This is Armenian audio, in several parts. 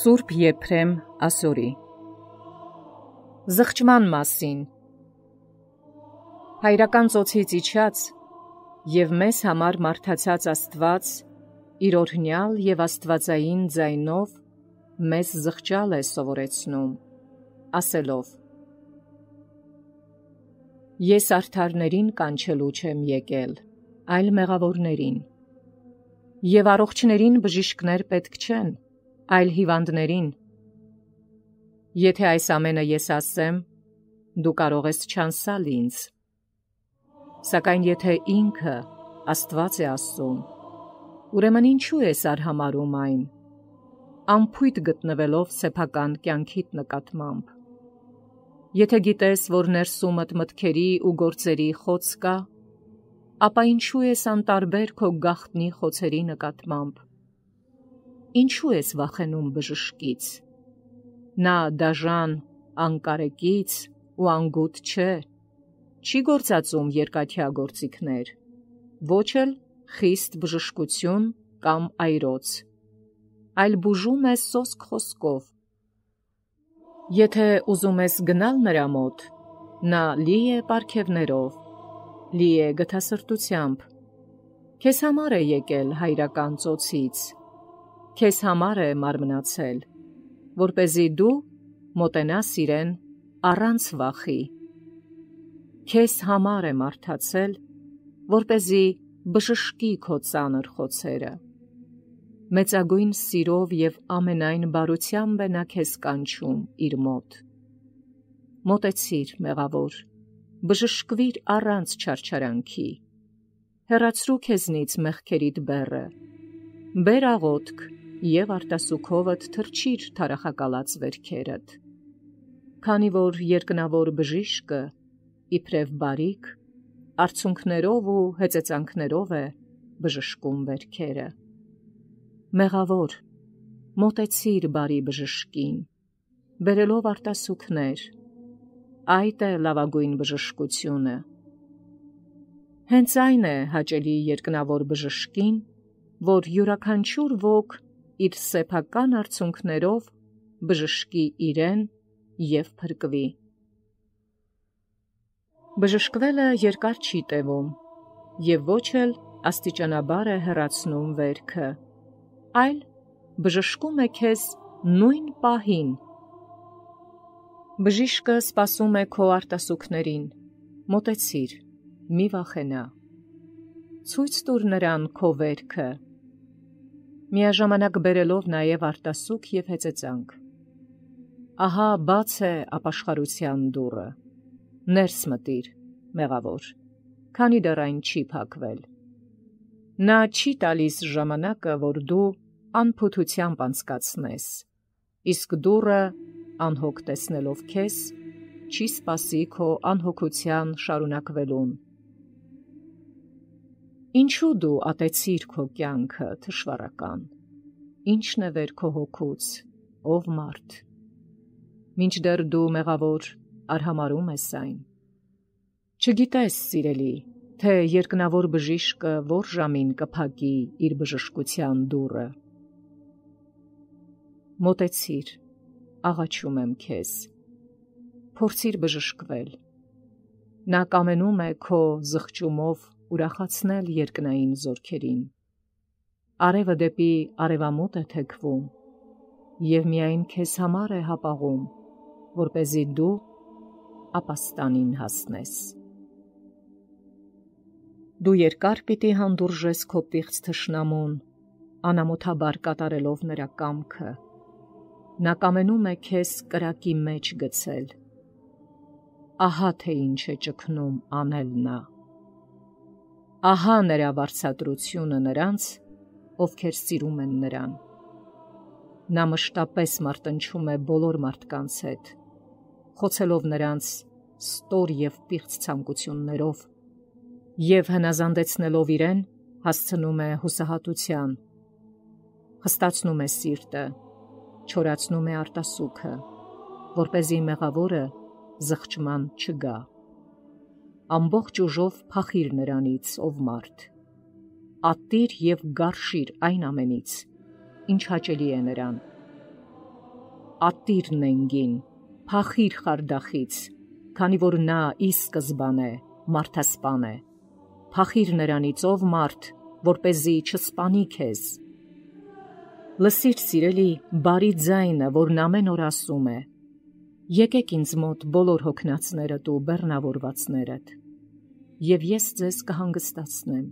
Սուրբ Եփրեմ Ասորի Զղջման մասին Հայրական ծոցից իջած և մեզ համար մարդացած Աստված իր օրհնյալ և աստվածային ձայնով մեզ զղջալ է սովորեցնում, ասելով. Ես արդարներին կանչելու չեմ եկել, այլ մեղավորներին, և առողջներին բժիշկներ պետք չեն, այլ հիվանդներին։ Եթե այս ամենը ես ասեմ, դու կարող ես չանսալ ինձ, սակայն եթե ինքը Աստված է ասում, ուրեմն ինչու ես արհամարհում այն, անփույթ գտնվելով սեփական կյանքիդ նկատմամբ։ Եթե գիտես, որ ներսումդ մտքերի ու գործերի խոց կա, ապա ինչու ես անտարբեր քո գաղտնի խոցերի նկատմամբ։ Ինչու ես վախենում բժշկից։ Նա դաժան, անկարեկից ու անգութ չէ, չի գործածում երկաթյա գործիքներ, ոչ էլ խիստ բժշկություն կամ այրոց, այլ բուժում է սոսկ խոսքով։ Եթե ուզում ես գնալ նրա մոտ, նա լի է պարգևներով, լի է գթասրտությամբ, քեզ համար է եկել հայրական ծոցից, քեզ համար է մարմնացել, որպեսզի դու մոտենաս իրեն առանց վախի, քեզ համար է մարդացել, որպեսզի բժշկի քո ծանր խոցերը, մեծագույն սիրով և ամենայն բարությամբ է նա քեզ կանչում իր մոտ։ Մոտեցիր, մեղավոր, բժշկվիր առանց չարչարանքի, հեռացրու քեզնից մեղքերիդ բեռը, բեր աղոթք և արտասուքովդ թրջիր թարախակալած վերքերդ, քանի որ երկնավոր բժիշկը, իբրև բարիք, արցունքներով ու հեծեծանքներով է բժշկում վերքերը։ Մեղավոր, մոտեցիր բարի բժշկին, բերելով արտասուքներ, այդ է լավագույն բժշկությունը։ Հենց այն է հաճելի երկնավոր բժշկին, որ յուրաքանչյուր ոք իր սեփական արցունքներով բժշկի իրեն և փրկվի։ Բժշկվելը երկար չի տևում և ոչ էլ աստիճանաբար է հեռացնում վերքը, այլ բժշկում է քեզ նույն պահին։ Բժիշկը սպասում է քո արտասուքներին, մոտեցիր, մի վախենա, ցույց տուր նրան քո վերքը, միաժամանակ բերելով նաև արտասուք և հեծեծանք։ Ահա բաց է ապաշխարության դուռը, ներս մտիր, մեղավոր, քանի դեռ այն չի փակվել։ Նա չի տալիս ժամանակը, որ դու անփութությամբ անցկացնես, իսկ դուռը, անհոգ տեսնելով քեզ, չի սպասի քո անհոգության շարունակվելուն։ Ինչու դու ատեցիր քո կյանքը, թշվառական, ի՞նչն է վեր քո հոգուց, ով մարդ, մինչդեռ դու մեղավոր արհամարհում ես այն։ Չգիտես, սիրելի, թե երկնավոր բժիշկը որ ժամին կփակի իր բժշկության դուռը։ Մոտեցիր, աղաչում եմ քեզ, փորձիր բժշկվել։ Նա կամենում է քո զղջումով ուրախացնել երկնային զորքերին։ Արևը դեպի արևամուտ է թեքվում, և միայն քեզ համար է հապաղում, որպեսզի դու ապաստանին հասնես։ Դու երկար պիտի հանդուրժես քո պիղծ թշնամուն, անամոթաբար կատարելով նրա կամքը։ Նա կամենում է քեզ կրակի մեջ գցել։ Ահա թե ինչ է ճգնում անել նա։ Ահա նրա վարձատրությունը նրանց, ովքեր սիրում են նրան։ Նա մշտապես մարտնչում է բոլոր մարդկանց հետ, խոցելով նրանց ստոր և պիղծ ցանկություններով, և հնազանդեցնելով իրեն, հասցնում է հուսահատության, խստացնում է սիրտը, չորացնում է արտասուքը, որպեսզի մեղավորը զղջման չգա։ Ամբողջ ուժով փախիր նրանից, ով մարդ, ատիր և գարշիր այն ամենից, ինչ հաճելի է նրան, ատիրն ենգին, փախիր խարդախից, քանի որ նա ի սկզբան է, մարդասպան է, փախիր նրանից ով մարդ, որպեսզի չսպանի քեզ։ Լսիր սիրելի բարի ձայնը, որն ամեն օր ասում է. եկեք ինձ մոտ բոլոր հոգնածներդ ու բեռնավորվածներդ, և ես ձեզ կհանգստացնեմ։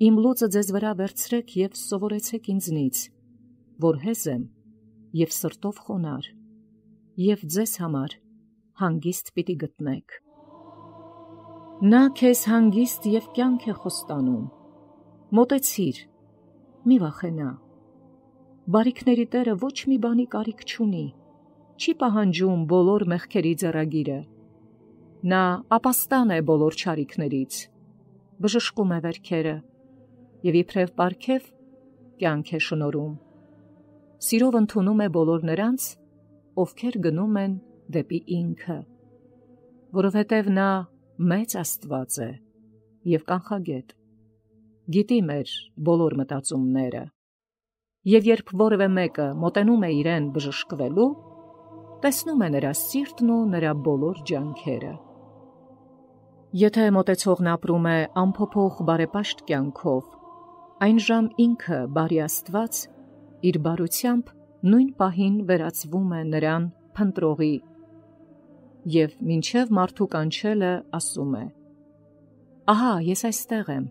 Իմ լուծը ձեզ վրա վերցրեք և սովորեցեք ինձնից, որ հեզ եմ և սրտով խոնար, և ձեզ համար հանգիստ պիտի գտնեք։ Նա քեզ հանգիստ և կյանք է խոստանում։ Մոտեցիր, մի վախենա։ Բարիքների Տերը ոչ մի բանի կարիք չունի, չի պահանջում բոլոր մեղքերի ձեռագիրը։ Նա ապաստան է բոլոր չարիքներից, բժշկում է վերքերը և իբրև պարգև կյանք է շնորհում։ Սիրով ընդունում է բոլոր նրանց, ովքեր գնում են դեպի ինքը, որովհետև նա մեծ Աստված է և կանխագետ, գիտի մեր բոլոր մտածումները, և երբ որևէ մեկը մոտենում է իրեն բժշկվելու, տեսնում է նրա սիրտն ու նրա բոլոր ջանքերը։ Եթե մոտեցողն ապրում է անփոփոխ բարեպաշտ կյանքով, այն ժամ ինքը բարի Աստված իր բարությամբ նույն պահին վերածվում է նրան փնտրողի և մինչև մարդու կանչելը ասում է. ահա ես այստեղ եմ,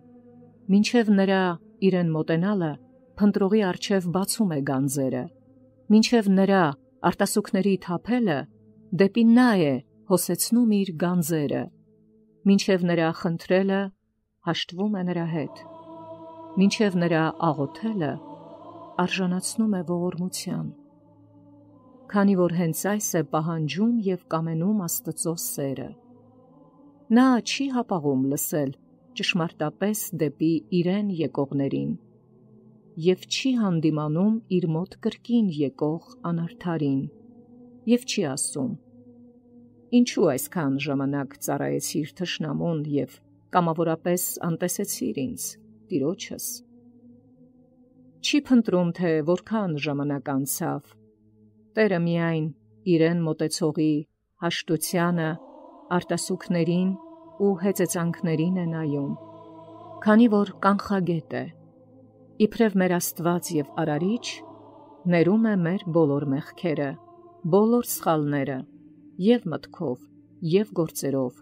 մինչև նրա իրեն մոտենալը փնտրողի առջև բացում է գանձերը, մինչև նրա արտասուքների թափելը դեպի նա է հոսեցնում իր գանձերը, մինչև նրա խնդրելը հաշտվում է նրա հետ, մինչև նրա աղոթելը արժանացնում է ողորմության, քանի որ հենց այս է պահանջում և կամենում Աստծո սերը։ Նա չի հապաղում լսել ճշմարտապես դեպի իրեն եկողներին և չի հանդիմանում իր մոտ կրկին եկող անարդարին և չի ասում. ինչու այսքան ժամանակ ծառայեցիր թշնամուն և կամավորապես անտեսեցիր ինձ, Տիրոջս։ Չի փնտրում, թե որքան ժամանակ անցավ, Տերը միայն իրեն մոտեցողի հաշտությանը, արտասուքներին ու հեծեծանքներին է նայում, քանի որ կանխագետ է, իբրև մեր Աստված և Արարիչ, ներում է մեր բոլոր մեղքերը, բոլոր սխալները, և մտքով, և գործերով,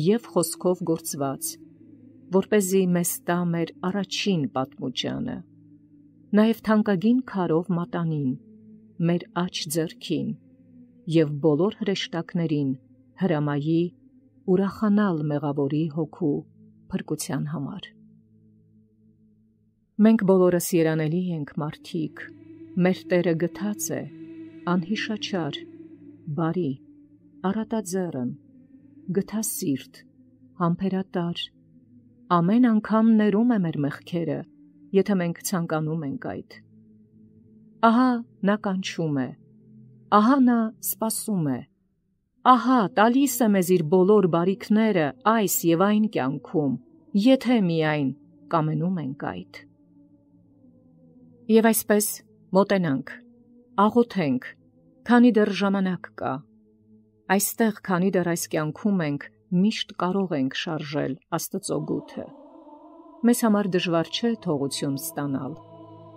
և խոսքով գործված, որպեսզի մեզ տա մեր առաջին պատմուճանը, նաև թանկագին քարով մատանին, մեր աջ ձեռքին, և բոլոր հրեշտակներին հրամայի ուրախանալ մեղավորի հոգու փրկության համար։ Մենք բոլորս երանելի ենք մարդիկ, մեր Տերը գթած է, անհիշաչար, բարի, առատաձեռն, գթասիրտ, համբերատար, ամեն անգամ ներում է մեր մեղքերը, եթե մենք ցանկանում ենք այդ։ Ահա նա կանչում է, ահա նա սպասում է, ահա տալիս է մեզ իր բոլոր բարիքները այս և այն կյանքում, եթե միայն կամենում ենք այդ։ Եվ այսպես մոտենանք, աղոթենք, քանի դեռ ժամանակ կա, այստեղ քանի դեռ այս կյանքում ենք, միշտ կարող ենք շարժել Աստծո գութը։ Մեզ համար դժվար չէ թողություն ստանալ,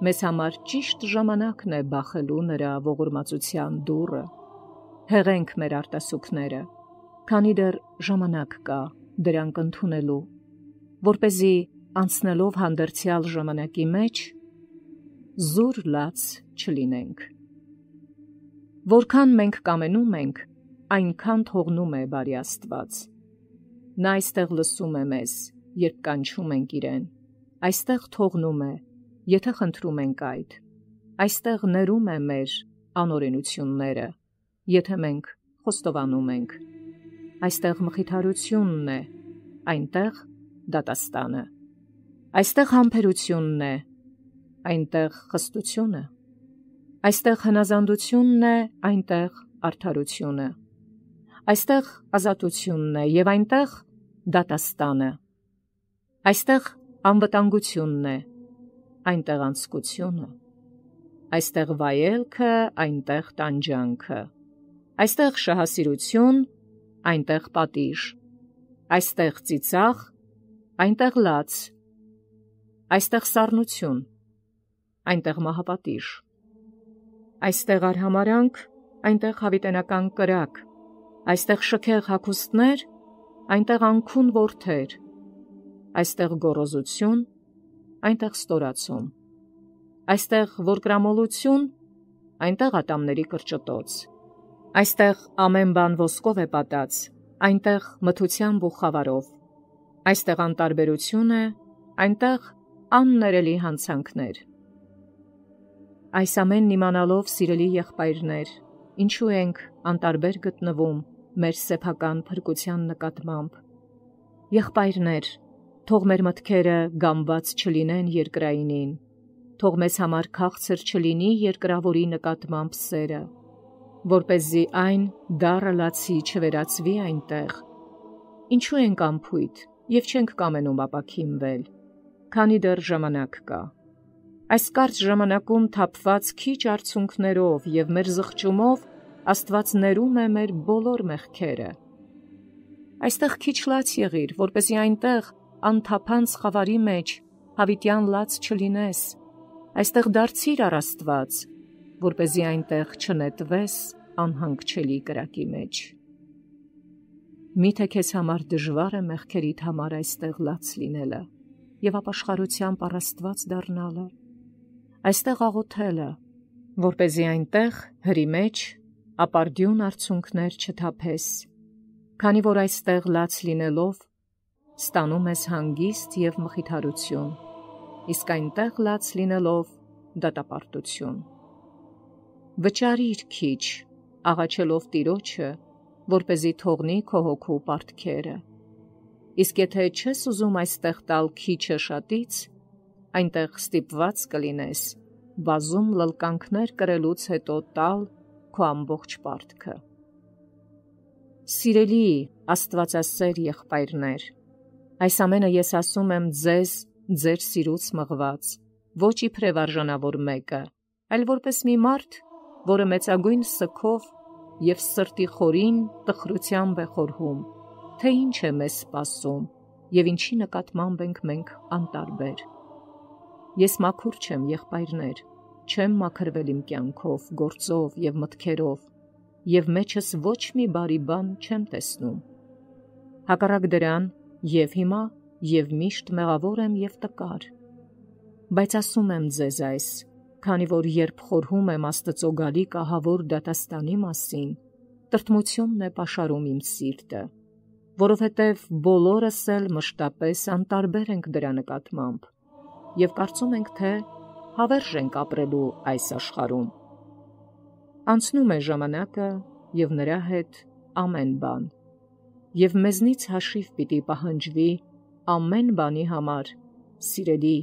մեզ համար ճիշտ ժամանակն է բախելու նրա ողորմածության դուռը։ Հեղենք մեր արտասուքները, քանի դեռ ժամանակ կա դրանք ընդունելու, որպեսզի անցնելով հանդերձյալ ժամանակի մեջ զուր լաց չլինենք։ Որքան մենք կամենում ենք, այնքան թողնում է բարի Աստված։ Նա այստեղ լսում է մեզ, երբ կանչում ենք իրեն, այստեղ թողնում է, եթե խնդրում ենք այդ, այստեղ ներում է մեր անօրենությունները, եթե մենք խոստովանում ենք, այստեղ մխիթարությունն է, այնտեղ դատաստանը, այստեղ համբերությունն է, այնտեղ խստությունը, այստեղ հնազանդությունն է, այնտեղ արդարությունը, այստեղ ազատությունն է և այնտեղ դատաստանը, այստեղ անվտանգությունն է, այնտեղ անձկությունը, այստեղ վայելքը, այնտեղ տանջանքը, այստեղ շահասիրություն, այնտեղ պատիժ, այստեղ ծիծաղ, այնտեղ լաց, այստեղ սառնություն, այնտեղ մահապատիժ, այստեղ արհամարանք, այնտեղ հավիտենական կրակ, այստեղ շքեղ հագուստներ, այնտեղ անքուն որդեր, այստեղ գոռոզություն, այնտեղ ստորացում, այստեղ որկրամոլություն, այնտեղ ատամների կրճտոց, այստեղ ամեն բան ոսկով է պատած, այնտեղ մթությամբ ու խավարով, այստեղ անտարբերություն է, այնտեղ աններելի հանցանքներ։ Այս ամենն իմանալով, սիրելի եղբայրներ, ինչու ենք անտարբեր գտնվում մեր սեփական փրկության նկատմամբ։ Եղբայրներ, թող մեր մտքերը գամված չլինեն երկրայինին, թող մեզ համար քաղցր չլինի երկրավորի նկատմամբ սերը, որպեսզի այն դառը լացի չվերածվի այնտեղ։ Ինչու ենք անփույթ և չենք կամենում ապաքինվել, քանի դեռ ժամանակ կա։ Այս կարճ ժամանակում թափված քիչ արցունքներով և մեր զղջումով Աստված ներում է մեր բոլոր մեղքերը։ Այստեղ քիչ լաց եղիր, որպեսզի այնտեղ անթափանց խավարի մեջ հավիտյան լաց չլինես։ Այստեղ դարձիր առ Աստված, որպեսզի այնտեղ չնետվես անհանգչելի կրակի մեջ։ Միթե քեզ համար դժվար է մեղքերիդ համար այստեղ լաց լինելը և ապաշխարությամբ առ Աստված դառնալը, այստեղ աղոթելը, որպեսզի այնտեղ հրի մեջ ապարդյուն արցունքներ չթափես, քանի որ այստեղ լաց լինելով ստանում ես հանգիստ և մխիթարություն, իսկ այնտեղ լաց լինելով դատապարտություն։ Վճարիր քիչ, աղաչելով Տիրոջը, որպեսզի թողնի քո հոգու պարտքերը, իսկ եթե չես ուզում այստեղ տալ քիչը շատից, այնտեղ ստիպված կլինես բազում լլկանքներ կրելուց հետո տալ քո ամբողջ պարտքը։ Սիրելի Աստվածասեր եղբայրներ, այս ամենը ես ասում եմ ձեզ ձեր սիրուց մղված, ոչ իբրև արժանավոր մեկը, այլ որպես մի մարդ, որը մեծագույն սգով և սրտի խորին տխրությամբ է խորհում, թե ինչ է մեզ սպասում և ինչի նկատմամբ ենք մենք անտարբեր։ Ես մաքուր չեմ, եղբայրներ, չեմ մաքրվել իմ կյանքով, գործով և մտքերով, և մեջս ոչ մի բարի բան չեմ տեսնում։ Հակառակ դրան, և հիմա, և միշտ մեղավոր եմ և տկար։ Բայց ասում եմ ձեզ այս, քանի որ երբ խորհում եմ Աստծո գալիք ահավոր դատաստանի մասին, տրտմությունն է պաշարում իմ սիրտը, որովհետև բոլորս էլ մշտապես անտարբեր ենք դրա նկատմամբ, և կարծում ենք, թե հավերժ ենք ապրելու այս աշխարհում։ Անցնում է ժամանակը և նրա հետ ամեն բան, և մեզնից հաշիվ պիտի պահանջվի ամեն բանի համար, սիրելի,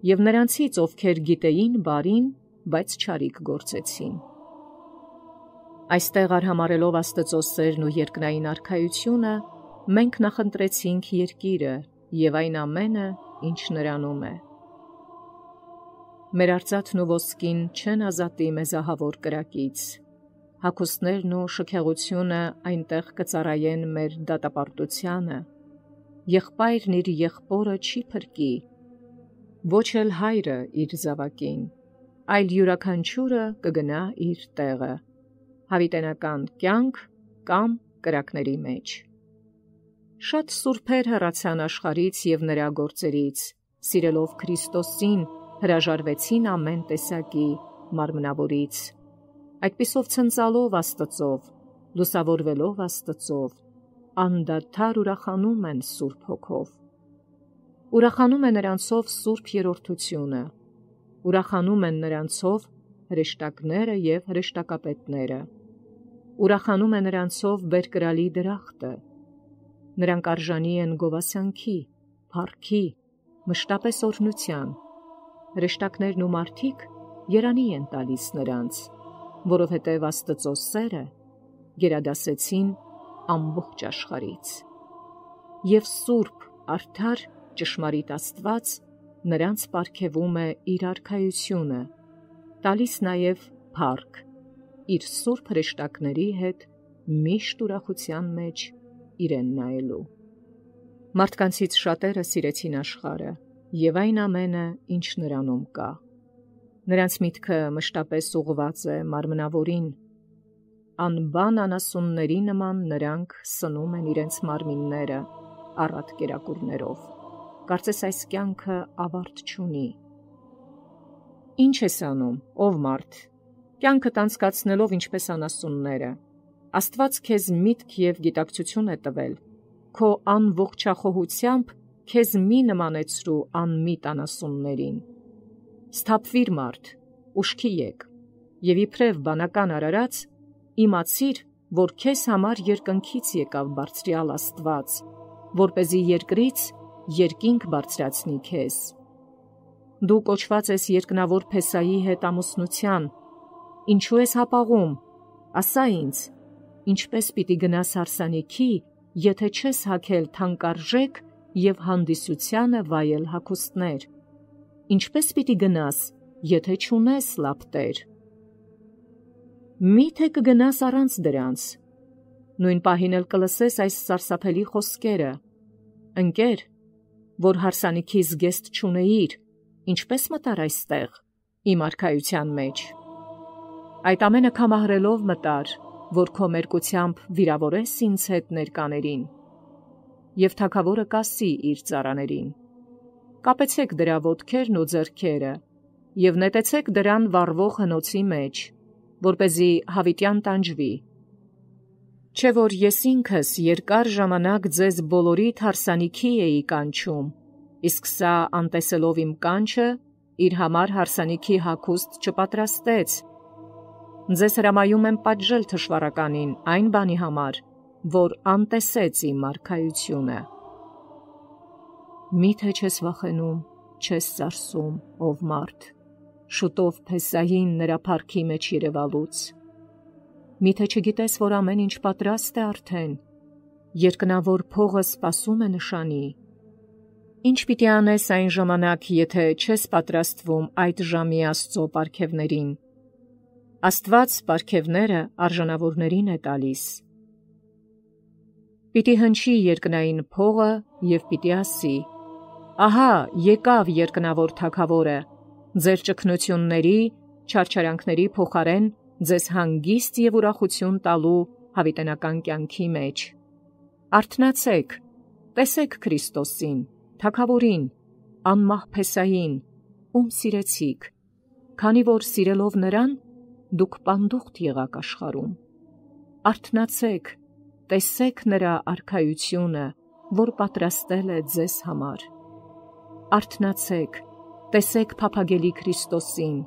և նրանցից, ովքեր գիտեին բարին, բայց չարիք գործեցին։ Այստեղ արհամարելով Աստծո սերն ու երկնային արքայությունը, մենք նախընտրեցինք երկիրը և այն ամենը, ինչ նրանում է։ Մեր արծաթն ու ոսկին չեն ազատի մեզ ահավոր կրակից, հագուստներն ու շքեղությունը այնտեղ կծառայեն մեր դատապարտությանը, եղբայրն իր եղբորը չի փրկի, ոչ էլ հայրը իր զավակին, այլ յուրաքանչյուրը կգնա իր տեղը, հավիտենական կյանք կամ կրակների մեջ։ Շատ սուրբեր հեռացան աշխարհից և նրա գործերից, սիրելով Քրիստոսին, հրաժարվեցին ամեն տեսակի մարմնավորից, այդպիսով ցնծալով Աստծով, լուսավորվելով Աստծով, անդադար ուրախանում են Սուրբ Հոգով։ Ուրախանում է նրանցով Սուրբ Երրորդությունը, ուրախանում են նրանցով հրեշտակները և հրեշտակապետները, ուրախանում է նրանցով բերկրալի դրախտը, նրանք արժանի են գովասանքի, փառքի, մշտապես օրհնության, հրեշտակներն ու մարդիկ երանի են տալիս նրանց, որովհետև Աստծո սերը գերադասեցին ամբողջ աշխարհից, և սուրբ, արդար, ճշմարիտ Աստված նրանց պարգևում է իր արքայությունը, տալիս նաև փառք իր սուրբ հրեշտակների հետ միշտ ուրախության մեջ իրեն նայելու։ Մարդկանցից շատերը սիրեցին աշխարհը եւ այն ամենը, ինչ նրանում կա։ Նրանց միտքը մշտապես ուղղված է մարմնավորին։ Անբան անասունների նման նրանք սնում են իրենց մարմինները առատ կերակուրներով։ Կարծես այս կյանքը ավարտ չունի։ Ինչ ես անում, ով մարդ, կյանքդ անցկացնելով ինչպես անասունները։ Աստված քեզ միտք եւ գիտակցություն է տվել, քո անողջախոհությամբ քեզ մի նմանեցրու անմիտ անասուններին։ Սթափվիր մարդ, ուշքի եկ, եւ իբրև բանական արարած, իմացիր, որ քեզ համար երկնքից եկավ բարձրյալ Աստված, որպեսզի երկրից երկինք բարձրացնի քեզ։ Դու կոչված ես երկնավոր Փեսայի հետ ամուսնության, ինչու ես հապաղում, ասա ինձ, ինչպես պիտի գնաս հարսանիքի, եթե չես հագել թանկարժեք և հանդիսությանը վայել հագուստներ, ինչպես պիտի գնաս, եթե չունես լապտեր։ Միթե կգնաս առանց դրանց, նույն պահին էլ կլսես այս սարսափելի խոսքերը. ընկեր, որ հարսանիքի զգեստ չունեիր, ինչպես մտար այստեղ, իմ արքայության մեջ։ Այդ ամենը կամահրելով մտար, որ քո մերկությամբ վիրավորես ինձ հետ ներկաներին, և թագավորը կասի իր ծառաներին. կապեցեք դրա ոտքերն ու ձեռքերը, և նետեցեք դրան վառվող հնոցի մեջ, որպեսզի հավիտյան տանջվի։ Չէ որ ես ինքս երկար ժամանակ ձեզ բոլորիդ հարսանիքի էի կանչում, իսկ սա անտեսելով իմ կանչը, իր համար հարսանիքի հագուստ չպատրաստեց։ Ձեզ հրամայում եմ պատժել թշվառականին այն բանի համար, որ անտեսեց իմ արքայությունը։ Միթե չես վախենում, չես սարսում, ով մարդ, շուտով Փեսային նրա փառքի մեջ երևալուց։ Միթե չգիտես, որ ամեն ինչ պատրաստ է արդեն, երկնավոր փողը սպասում է նշանի։ Ինչ պիտի անես այն ժամանակ, եթե չես պատրաստվում այդ ժամի Աստծո պարգևներին։ Աստված պարգևները արժանավորներին է տալիս։ Պիտի հնչի երկնային փողը և պիտի ասի. ահա եկավ երկնավոր թագավորը, ձեր ճգնությունների, չարչարանքների փոխարեն ձեզ հանգիստ և ուրախություն տալու հավիտենական կյանքի մեջ։ Արթնացեք, տեսեք Քրիստոսին, թագավորին, անմահ Փեսային, ում սիրեցիք, քանի որ սիրելով նրան, դուք պանդուխտ եղաք աշխարհում։ Արթնացեք, տեսեք նրա արքայությունը, որ պատրաստել է ձեզ համար։ Արթնացեք, տեսեք փափագելի Քրիստոսին,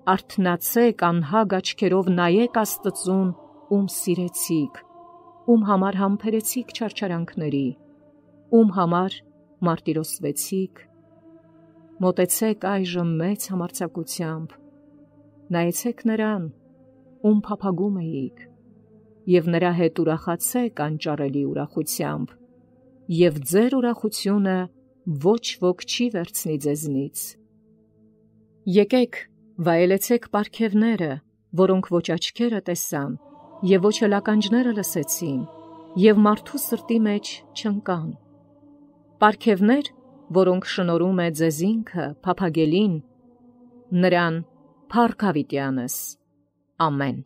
արթնացեք անհագ աչքերով նայեք Աստծուն, ում սիրեցիք, ում համար համբերեցիք չարչարանքների, ում համար մարտիրոսվեցիք։ Մոտեցեք այժմ մեծ համարձակությամբ, նայեցեք նրան, ում փափագում էիք, և նրա հետ ուրախացեք անճարելի ուրախությամբ, և ձեր ուրախությունը ոչ ոք չի վերցնի ձեզնից։ Եկեք, վայելեցեք պարգևները, որոնք ոչ աչքերը տեսան, և ոչ էլ ականջները լսեցին, և մարդու սրտի մեջ չընկան։ Պարգևներ, որոնք շնորհում է ձեզ ինքը փափագելին, նրան փառք հավիտյանս։ Ամեն։